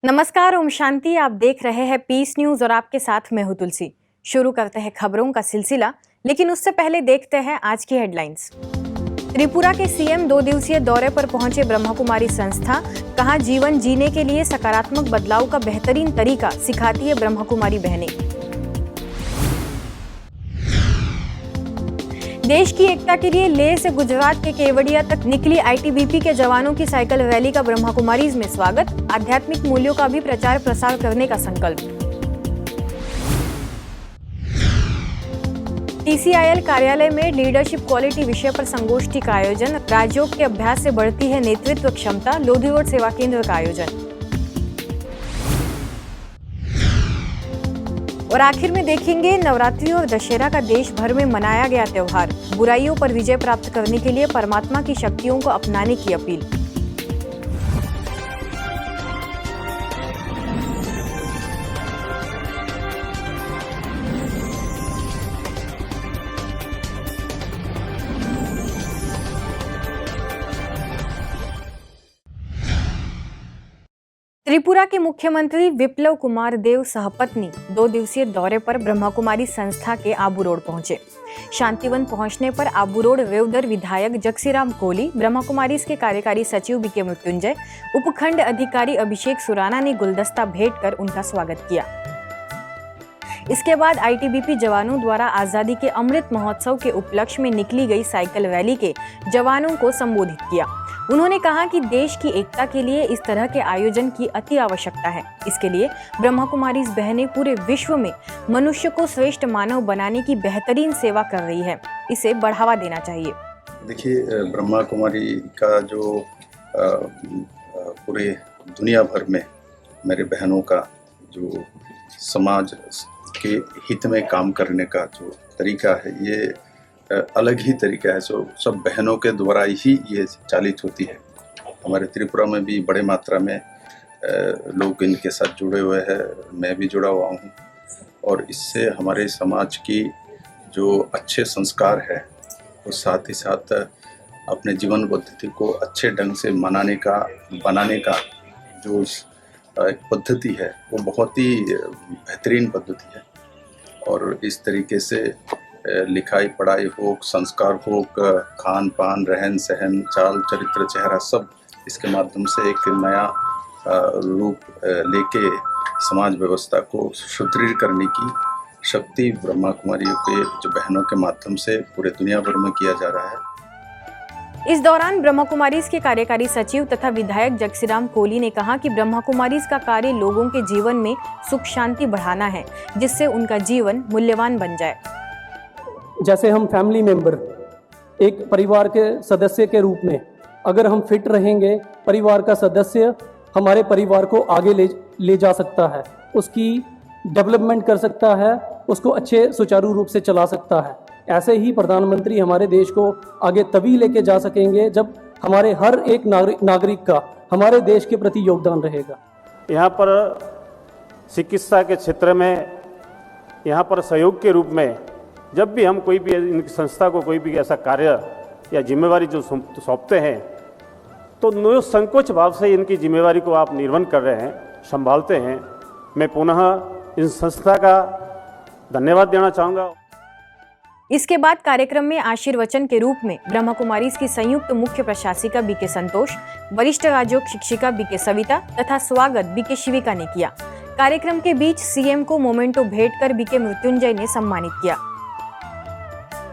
नमस्कार, ओम शांति। आप देख रहे हैं पीस न्यूज और आपके साथ मैं हूं तुलसी। शुरू करते हैं खबरों का सिलसिला, लेकिन उससे पहले देखते हैं आज की हेडलाइंस। त्रिपुरा के सीएम 2 दिवसीय दौरे पर पहुंचे ब्रह्मा कुमारी संस्था। कहा, जीवन जीने के लिए सकारात्मक बदलाव का बेहतरीन तरीका सिखाती है ब्रह्मा कुमारी बहनें। देश की एकता के लिए लेह से गुजरात के केवड़िया तक निकली आईटीबीपी के जवानों की साइकिल रैली का ब्रह्मा कुमारीज में स्वागत। आध्यात्मिक मूल्यों का भी प्रचार प्रसार करने का संकल्प। टीसीआईएल कार्यालय में लीडरशिप क्वालिटी विषय पर संगोष्ठी का आयोजन। राजयोग के अभ्यास से बढ़ती है नेतृत्व क्षमता। लोधी रोड सेवा केंद्र का आयोजन। और आखिर में देखेंगे नवरात्रि और दशहरा का देश भर में मनाया गया त्योहार। बुराइयों पर विजय प्राप्त करने के लिए परमात्मा की शक्तियों को अपनाने की अपील। त्रिपुरा के मुख्यमंत्री विप्लव कुमार देव सहपत्नी 2 दिवसीय दौरे पर ब्रह्मा कुमारी संस्था के आबू रोड पहुंचे। शांतिवन पहुंचने पर आबू रोड वेवदर विधायक जगसीराम कोली, ब्रह्मा कुमारीज के कार्यकारी सचिव बीके मृत्युंजय, उपखंड अधिकारी अभिषेक सुराना ने गुलदस्ता भेंट कर उनका स्वागत किया। इसके बाद आईटीबीपी जवानों द्वारा आजादी के अमृत महोत्सव के उपलक्ष्य में निकली गई साइकिल रैली के जवानों को संबोधित किया। उन्होंने कहा कि देश की एकता के लिए इस तरह के आयोजन की अति आवश्यकता है। इसके लिए ब्रह्मा कुमारीज बहनें पूरे विश्व में मनुष्य को श्रेष्ठ मानव बनाने की बेहतरीन सेवा कर रही है। इसे बढ़ावा देना चाहिए। देखिए, ब्रह्मा कुमारी का जो पूरे दुनिया भर में मेरे बहनों का जो समाज के हित में काम करने का जो तरीका है, ये अलग ही तरीका है। सब बहनों के द्वारा ही ये चालित होती है। हमारे त्रिपुरा में भी बड़े मात्रा में लोग इनके साथ जुड़े हुए हैं। मैं भी जुड़ा हुआ हूँ और इससे हमारे समाज की जो अच्छे संस्कार है और साथ ही साथ अपने जीवन पद्धति को अच्छे ढंग से बनाने का जो एक पद्धति है, वो बहुत ही बेहतरीन पद्धति है। और इस तरीके से लिखाई पढ़ाई हो, संस्कार हो, खान पान, रहन सहन, चाल चरित्र, चेहरा, सब इसके माध्यम से एक नया रूप लेके समाज व्यवस्था को सुदृढ़ करने की शक्ति ब्रह्मा कुमारियों के जो बहनों के माध्यम से पूरे दुनिया भर में किया जा रहा है। इस दौरान ब्रह्मा कुमारीज के कार्यकारी सचिव तथा विधायक जगसीराम कोली ने कहा कि ब्रह्मा कुमारीज का कार्य लोगों के जीवन में सुख शांति बढ़ाना है, जिससे उनका जीवन मूल्यवान बन जाए। जैसे हम फैमिली मेंबर, एक परिवार के सदस्य के रूप में अगर हम फिट रहेंगे, परिवार का सदस्य हमारे परिवार को आगे ले जा सकता है, उसकी डेवलपमेंट कर सकता है, उसको अच्छे सुचारू रूप से चला सकता है। ऐसे ही प्रधानमंत्री हमारे देश को आगे तभी लेके जा सकेंगे जब हमारे हर एक नागरिक का हमारे देश के प्रति योगदान रहेगा। यहाँ पर चिकित्सा के क्षेत्र में यहाँ पर सहयोग के रूप में जब भी हम कोई भी इनकी संस्था को कोई भी ऐसा कार्य या जिम्मेवारी जो सौंपते हैं, तो निसंकोच भाव से इनकी जिम्मेवारी को आप निर्वहन कर रहे हैं, संभालते हैं। मैं पुनः इस संस्था का धन्यवाद देना चाहूँगा। इसके बाद कार्यक्रम में आशीर्वचन के रूप में ब्रह्मा कुमारीज की संयुक्त मुख्य प्रशासिका बीके संतोष, वरिष्ठ राजयोग शिक्षिका बीके सविता तथा स्वागत बीके शिविका ने किया। कार्यक्रम के बीच सीएम को मोमेंटो भेंट कर बीके मृत्युंजय ने सम्मानित किया।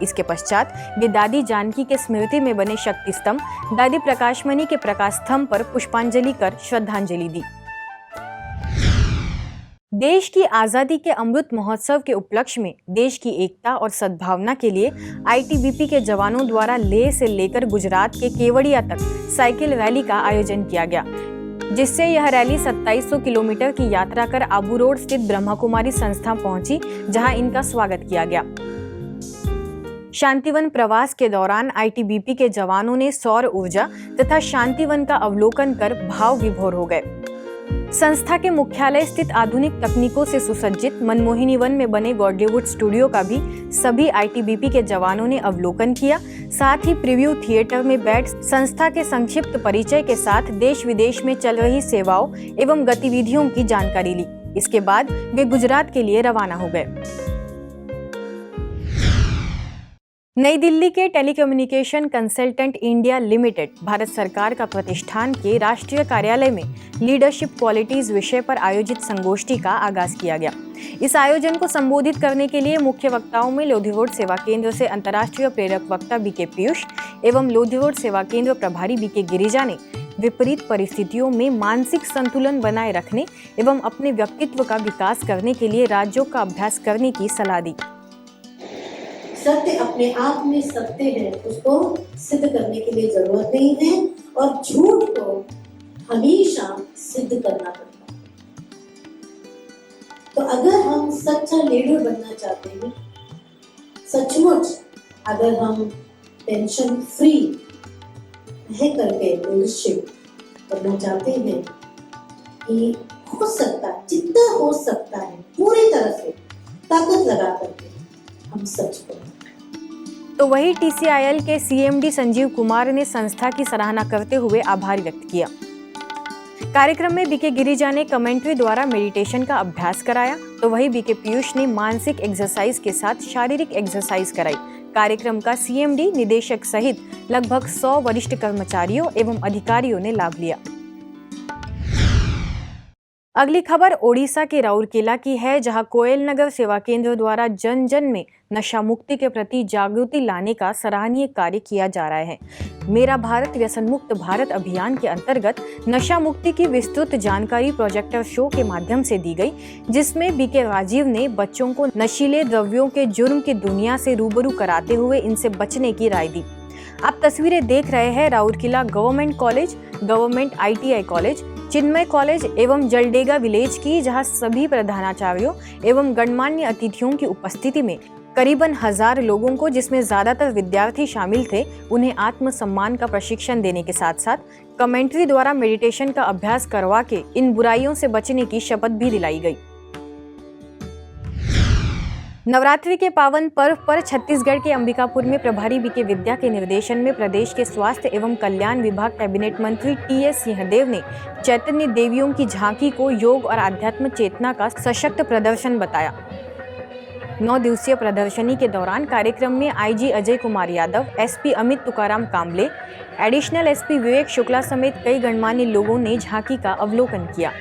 इसके पश्चात वे दादी जानकी के स्मृति में बने शक्ति स्तंभ, दादी प्रकाशमणि के प्रकाश स्तंभ पर पुष्पांजलि कर श्रद्धांजलि दी। देश की आजादी के अमृत महोत्सव के उपलक्ष्य में देश की एकता और सद्भावना के लिए आईटीबीपी के जवानों द्वारा लेह से लेकर गुजरात के केवड़िया तक साइकिल रैली का आयोजन किया गया, जिससे यह रैली 2700 किलोमीटर की यात्रा कर आबू रोड स्थित ब्रह्मा कुमारी संस्था पहुंची, जहां इनका स्वागत किया गया। शांतिवन प्रवास के दौरान आईटीबीपी के जवानों ने सौर ऊर्जा तथा शांतिवन का अवलोकन कर भाव विभोर हो गए। संस्था के मुख्यालय स्थित आधुनिक तकनीकों से सुसज्जित मनमोहिनी वन में बने गॉडलीवुड स्टूडियो का भी सभी आईटीबीपी के जवानों ने अवलोकन किया। साथ ही प्रीव्यू थिएटर में बैठ संस्था के संक्षिप्त परिचय के साथ देश विदेश में चल रही सेवाओं एवं गतिविधियों की जानकारी ली। इसके बाद वे गुजरात के लिए रवाना हो गए। नई दिल्ली के telecommunication consultant India limited Bharat सरकार का प्रतिष्ठान के राष्ट्रीय कार्यालय में लीडरशिप क्वालिटीज विषय पर आयोजित संगोष्ठी का आगाज किया गया। इस आयोजन को संबोधित करने के लिए मुख्य वक्ताओं में लोधीरोड सेवा केंद्र से अंतर्राष्ट्रीय प्रेरक वक्ता बीके पीयूष एवं लोधीरोड सेवा केंद्र प्रभारी बीके गिरिजा ने विपरीत परिस्थितियों में मानसिक संतुलन बनाए रखने एवं अपने व्यक्तित्व का विकास करने के लिए राज्यों का अभ्यास करने की सलाह दी। सत्य अपने आप में सत्य है, उसको सिद्ध करने के लिए जरूरत नहीं है और झूठ को हमेशा सिद्ध करना पड़ता है। तो अगर हम सच्चा लीडर बनना चाहते हैं, सचमुच अगर हम टेंशन फ्री रह करके लीडरशिप करना चाहते हैं कि हो सकता है, जितना हो सकता है पूरी तरह से ताकत लगा करके हम सच बोलें। तो वही टीसीआईएल के सीएमडी संजीव कुमार ने संस्था की सराहना करते हुए आभार व्यक्त किया। कार्यक्रम में बीके गिरिजा ने कमेंट्री द्वारा मेडिटेशन का अभ्यास कराया, तो वही बीके पीयूष ने मानसिक एक्सरसाइज के साथ शारीरिक एक्सरसाइज कराई। कार्यक्रम का सीएमडी, निदेशक सहित लगभग 100 वरिष्ठ कर्मचारियों एवं अधिकारियों ने लाभ लिया। अगली खबर ओडिशा के राउरकेला की है, जहां कोयल नगर सेवा केंद्र द्वारा जन जन में नशा मुक्ति के प्रति जागृति लाने का सराहनीय कार्य किया जा रहा है। मेरा भारत व्यसन मुक्त भारत अभियान के अंतर्गत नशा मुक्ति की विस्तृत जानकारी प्रोजेक्टर शो के माध्यम से दी गई, जिसमें बीके राजीव ने बच्चों को नशीले द्रव्यों के जुर्म की दुनिया से रूबरू कराते हुए इनसे बचने की राय दी। आप तस्वीरें देख रहे हैं Rourkela government college, government ITI college, Chinmaya college एवं जलडेगा विलेज की, जहां सभी प्रधानाचार्यों एवं गणमान्य अतिथियों की उपस्थिति में करीबन 1000 लोगों को, जिसमें ज्यादातर विद्यार्थी शामिल थे, उन्हें आत्मसम्मान का प्रशिक्षण देने के साथ साथ कमेंट्री द्वारा मेडिटेशन का अभ्यास करवा के इन बुराइयों से बचने की शपथ भी दिलाई गई। नवरात्रि के पावन पर्व पर छत्तीसगढ़ के अंबिकापुर में प्रभारी बीके विद्या के निर्देशन में प्रदेश के स्वास्थ्य एवं कल्याण विभाग कैबिनेट मंत्री TS सिंहदेव ने चैतन्य देवियों की झांकी को योग और आध्यात्म चेतना का सशक्त प्रदर्शन बताया। 9 दिवसीय प्रदर्शनी के दौरान कार्यक्रम में IG Ajay Kumar Yadav, SP Amit Tukaram Kamble, additional SP विवेक शुक्ला समेत कई गणमान्य लोगों ने झांकी का अवलोकन किया।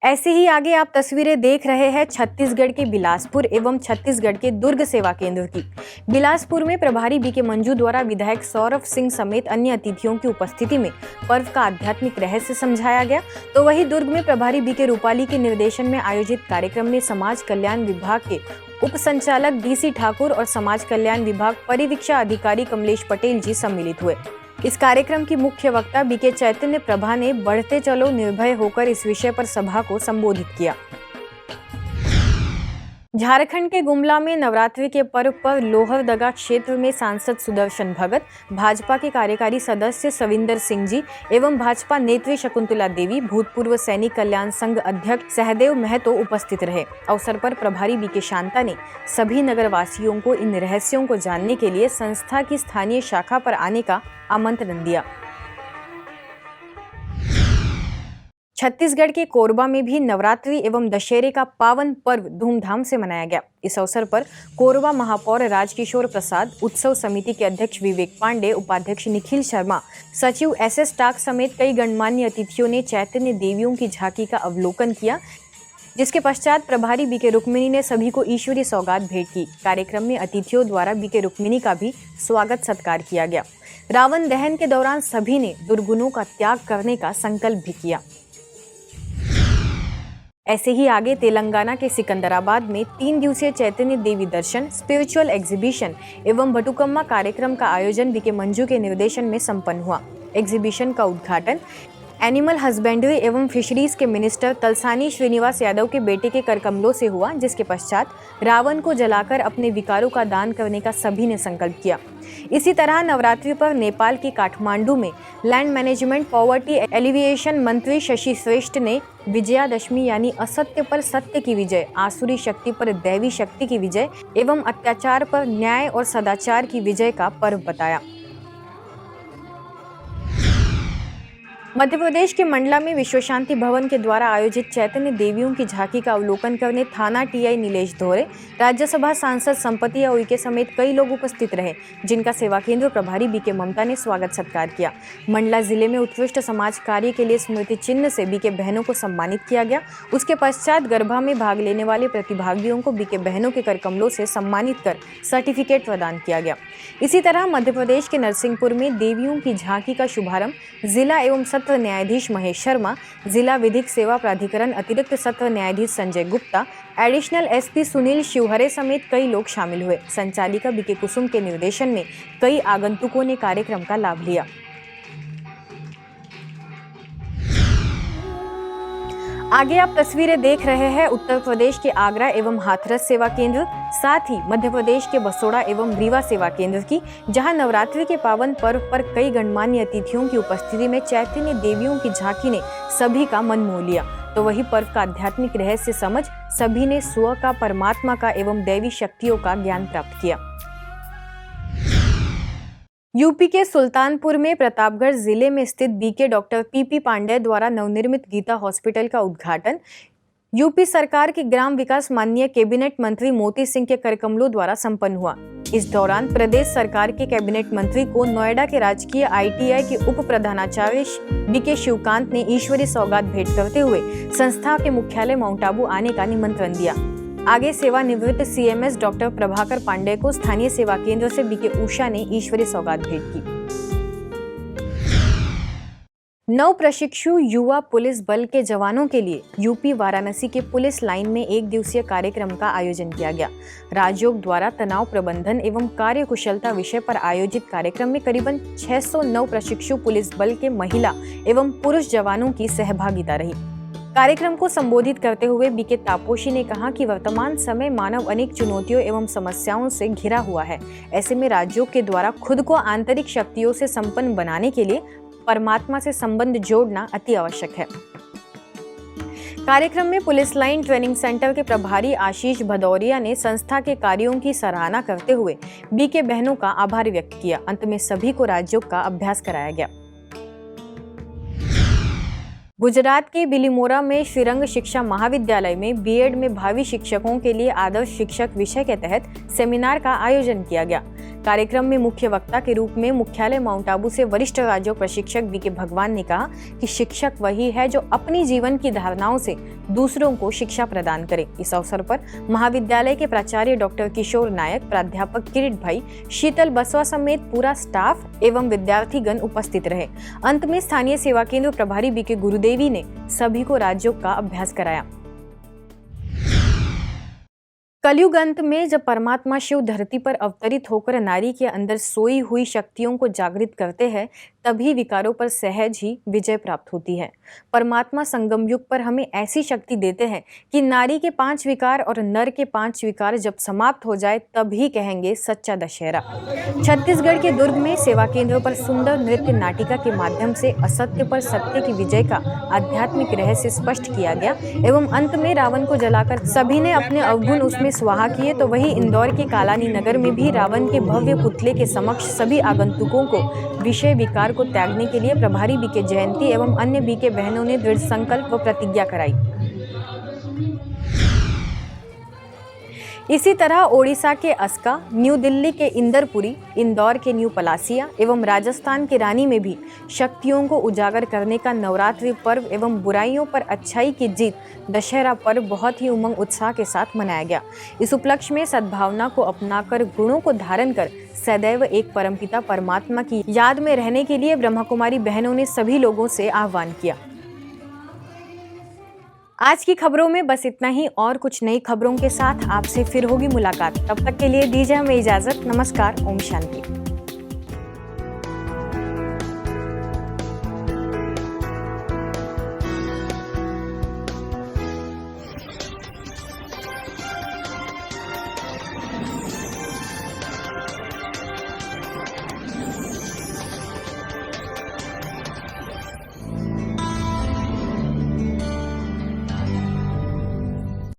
ऐसे ही आगे आप तस्वीरें देख रहे हैं छत्तीसगढ़ के बिलासपुर एवं छत्तीसगढ़ के दुर्ग सेवा केंद्र की। बिलासपुर में प्रभारी बीके मंजू द्वारा विधायक सौरभ सिंह समेत अन्य अतिथियों की उपस्थिति में पर्व का आध्यात्मिक रहस्य समझाया गया, तो वहीं दुर्ग में प्रभारी बीके रूपाली के निर्देशन में आयोजित कार्यक्रम में समाज कल्याण विभाग के उप संचालक DC ठाकुर और समाज कल्याण विभाग परिवीक्षा अधिकारी कमलेश पटेल जी सम्मिलित हुए। इस कार्यक्रम की मुख्य वक्ता बीके चैतन्य प्रभा ने बढ़ते चलो निर्भय होकर इस विषय पर सभा को संबोधित किया। झारखंड के गुमला में नवरात्रि के पर्व पर लोहरदगा क्षेत्र में सांसद सुदर्शन भगत, भाजपा के कार्यकारी सदस्य सविंदर सिंह जी एवं भाजपा नेत्री शकुंतला देवी, भूतपूर्व सैनिक कल्याण संघ अध्यक्ष सहदेव महतो उपस्थित रहे। अवसर पर प्रभारी बीके शांता ने सभी नगरवासियों को इन रहस्यों को जानने के लिए संस्था की स्थानीय शाखा पर आने का आमंत्रण दिया। छत्तीसगढ़ के कोरबा में भी नवरात्रि एवं दशहरे का पावन पर्व धूमधाम से मनाया गया। इस अवसर पर कोरबा महापौर राजकिशोर प्रसाद, उत्सव समिति के अध्यक्ष विवेक पांडे, उपाध्यक्ष निखिल शर्मा, सचिव SS टाक समेत कई गणमान्य अतिथियों ने चैतन्य देवियों की झांकी का अवलोकन किया, जिसके पश्चात प्रभारी बीके रुक्मिणी ने सभी को ईश्वरीय सौगात भेंट की। कार्यक्रम में अतिथियों द्वारा बीके रुक्मिणी का भी स्वागत सत्कार किया गया। रावण दहन के दौरान सभी ने दुर्गुणों का त्याग करने का संकल्प भी किया। ऐसे ही आगे तेलंगाना के सिकंदराबाद में 3 दिवसीय चैतन्य देवी दर्शन, स्पिरिचुअल एग्जीबिशन एवं बटुकम्मा कार्यक्रम का आयोजन बीके मंजू के निर्देशन में संपन्न हुआ। एग्जीबिशन का उद्घाटन एनिमल हस्बेंड्री एवं फिशरीज के मिनिस्टर तलसानी श्रीनिवास यादव के बेटे के करकमलों से हुआ, जिसके पश्चात रावण को जलाकर अपने विकारों का दान करने का सभी ने संकल्प किया। इसी तरह नवरात्रि पर नेपाल के काठमांडू में लैंड मैनेजमेंट पॉवर्टी एलिविएशन मंत्री शशि श्रेष्ठ ने विजयादशमी यानी असत्य पर सत्य की विजय, आसुरी शक्ति पर दैवी शक्ति की विजय एवं अत्याचार पर न्याय और सदाचार की विजय का पर्व बताया। मध्य प्रदेश के मंडला में विश्व शांति भवन के द्वारा आयोजित चैतन्य देवियों की झांकी का अवलोकन करने थाना टीआई नीलेश धोरे, राज्यसभा सांसद संपति उइके समेत कई लोग उपस्थित रहे, जिनका सेवा केंद्र प्रभारी बीके ममता ने स्वागत सत्कार किया। मंडला जिले में उत्कृष्ट समाज कार्य के लिए स्मृति चिन्ह से बीके बहनों को सम्मानित किया गया। उसके पश्चात गरबा में भाग लेने वाले प्रतिभागियों को बीके बहनों के करकमलों से सम्मानित कर सर्टिफिकेट प्रदान किया गया। इसी तरह मध्य प्रदेश के नरसिंहपुर में देवियों की झांकी का शुभारंभ जिला एवं सत्र न्यायाधीश महेश शर्मा, जिला विधिक सेवा प्राधिकरण अतिरिक्त सत्र न्यायाधीश संजय गुप्ता, एडिशनल एसपी सुनील शिवहरे समेत कई लोग शामिल हुए। संचालिका बीके कुसुम के निर्देशन में कई आगंतुकों ने कार्यक्रम का लाभ लिया। आगे आप तस्वीरें देख रहे हैं उत्तर प्रदेश के आगरा एवं हाथरस सेवा केंद्र, साथ ही मध्य प्रदेश के बसोड़ा एवं रीवा सेवा केंद्र की, जहां नवरात्रि के पावन पर्व पर कई गणमान्य अतिथियों की उपस्थिति में चैतन्य देवियों की झांकी ने सभी का मन मोह लिया। तो वही पर्व का आध्यात्मिक रहस्य समझ सभी ने स्व का, परमात्मा का एवं दैवी शक्तियों का ज्ञान प्राप्त किया। यूपी के सुल्तानपुर में प्रतापगढ़ जिले में स्थित बीके डॉक्टर पीपी पांडेय द्वारा नवनिर्मित गीता हॉस्पिटल का उद्घाटन यूपी सरकार के ग्राम विकास माननीय कैबिनेट मंत्री मोती सिंह के करकमलों द्वारा संपन्न हुआ। इस दौरान प्रदेश सरकार के कैबिनेट मंत्री को नोएडा के राजकीय आईटीआई के उप प्रधानाचार्य बीके शिवकांत ने ईश्वरीय सौगात भेंट करते हुए संस्था के मुख्यालय माउंट आबू आने का निमंत्रण दिया। आगे सेवानिवृत्त सीएमएस डॉक्टर प्रभाकर पांडेय को स्थानीय सेवा केंद्र से बीके उषा ने ईश्वरीय सौगात भेंट की। नव प्रशिक्षु युवा पुलिस बल के जवानों के लिए यूपी वाराणसी के पुलिस लाइन में एक दिवसीय कार्यक्रम का आयोजन किया गया। राजयोग द्वारा तनाव प्रबंधन एवं कार्य कुशलता विषय पर आयोजित कार्यक्रम में करीबन 600 नव प्रशिक्षु पुलिस बल के महिला एवं पुरुष जवानों की सहभागिता रही। कार्यक्रम को संबोधित करते हुए बीके तापोशी ने कहा कि वर्तमान समय मानव अनेक चुनौतियों एवं समस्याओं से घिरा हुआ है। ऐसे में राज्यों के द्वारा खुद को आंतरिक शक्तियों से संपन्न बनाने के लिए परमात्मा से संबंध जोड़ना अति आवश्यक है। कार्यक्रम में पुलिस लाइन ट्रेनिंग सेंटर के प्रभारी आशीष भदौरिया ने संस्था के कार्यों की सराहना करते हुए बीके बहनों का आभार व्यक्त किया। अंत में सभी को राजयोग का अभ्यास कराया गया। गुजरात के बिलीमोरा में श्रीरंग शिक्षा महाविद्यालय में बीएड में भावी शिक्षकों के लिए आदर्श शिक्षक विषय के तहत सेमिनार का आयोजन किया गया। कार्यक्रम में मुख्य वक्ता के रूप में मुख्यालय माउंट आबू से वरिष्ठ राजयोग प्रशिक्षक बीके भगवान ने कहा कि शिक्षक वही है जो अपनी जीवन की धारणाओं से दूसरों को शिक्षा प्रदान करे। इस अवसर पर महाविद्यालय के प्राचार्य डॉक्टर किशोर नायक, प्राध्यापक किरीट भाई, शीतल बसवा समेत पूरा स्टाफ एवं विद्यार्थीगण उपस्थित रहे। अंत में स्थानीय सेवा केंद्र प्रभारी बीके गुरुदेवी ने सभी को राजयोग का अभ्यास कराया। कलयुग अंत में जब परमात्मा शिव धरती पर अवतरित होकर नारी के अंदर सोई हुई शक्तियों को जागृत करते हैं, तभी विकारों पर सहज ही विजय प्राप्त होती है। परमात्मा संगम युग पर हमें ऐसी शक्ति देते हैं कि नारी के 5 विकार और नर के 5 विकार जब समाप्त हो जाए तभी कहेंगे सच्चा दशहरा। छत्तीसगढ़ के दुर्ग में सेवा केंद्रों पर सुंदर नृत्य नाटिका के माध्यम से असत्य पर सत्य की विजय का आध्यात्मिक रहस्य स्पष्ट किया गया एवं अंत में रावण को जलाकर सभी ने अपने अवगुण उसमें स्वाहा किए। तो वही इंदौर के कालानी नगर में भी रावण के भव्य पुतले के समक्ष सभी आगंतुकों को विषय विकार को त्यागने के लिए प्रभारी बीके जयंती एवं अन्य बीके बहनों ने दृढ़ संकल्प व प्रतिज्ञा कराई। इसी तरह ओडिशा के अस्का, न्यू दिल्ली के इंदरपुरी, इंदौर के न्यू पलासिया एवं राजस्थान के रानी में भी शक्तियों को उजागर करने का नवरात्रि पर्व एवं बुराइयों पर अच्छाई की जीत दशहरा पर्व बहुत ही उमंग उत्साह के साथ मनाया गया। इस उपलक्ष्य में सद्भावना को अपनाकर गुणों को धारण कर सदैव एक परमपिता परमात्मा की याद में रहने के लिए ब्रह्मा कुमारी बहनों ने सभी लोगों से आह्वान किया। आज की खबरों में बस इतना ही। और कुछ नई खबरों के साथ आपसे फिर होगी मुलाकात। तब तक के लिए दीजिए हमें इजाजत। नमस्कार। ओम शांति।